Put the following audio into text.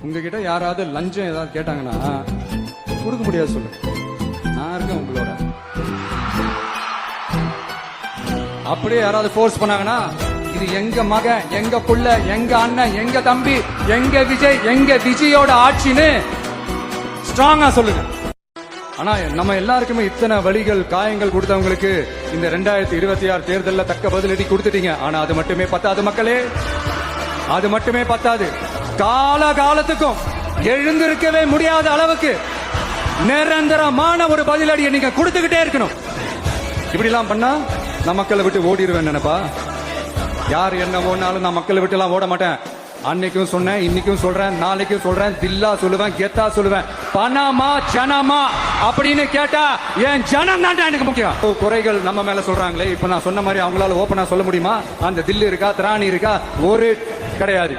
உங்ககிட்ட யாராவது லஞ்சம் ஏதாவது கேட்டாங்கன்னா கொடுக்க முடியாது சொல்லு. நான் இருக்கேன் உங்களோட. அப்படியே யாராவது ஃபோர்ஸ் பண்ணாங்கன்னா இது எங்க மகன், எங்க புள்ள, எங்க அண்ணன், எங்க தம்பி, எங்க விஜய், எங்க விஜயோட ஆட்சின்னு ஸ்ட்ராங்கா சொல்லுங்க. ஆனா நம்ம எல்லாருக்குமே இத்தனை வலிகள் காயங்கள் கொடுத்தவங்களுக்கு இந்த 2026 தேர்தலில் தக்க பதிலடி கொடுத்துட்டீங்க. ஆனா அது மட்டுமே பத்தாது மக்களே, அது மட்டுமே பத்தாது. கால காலத்துக்கும் எழுந்திருக்கவே முடியாத அளவுக்கு நிரந்தரமான ஒரு பதிலடியை நீங்க கொடுத்துக்கிட்டே இருக்கணும். இப்படி எல்லாம் பண்ணா நான் மக்களை விட்டு ஓடிடுவேன் நினைப்பா? யார் என்ன ஓடினாலும் நான் மக்களை விட்டு எல்லாம் ஓட மாட்டேன். அன்னைக்கும் சொன்னேன், இன்னைக்கும் சொல்றேன், நாளைக்கும் சொல்றேன், தில்லா சொல்லுவேன், கெத்தா சொல்லுவேன். பணமா ஜனமா அப்படின்னு கேட்டா என் ஜனம் தான் எனக்கு முக்கியம். குறைகள் நம்ம மேல சொல்றாங்களே, இப்ப நான் சொன்ன மாதிரி அவங்களால ஓப்பனா சொல்ல முடியுமா? அந்த தில்லு இருக்கா, திராணி இருக்கா? ஒரு கிடையாது.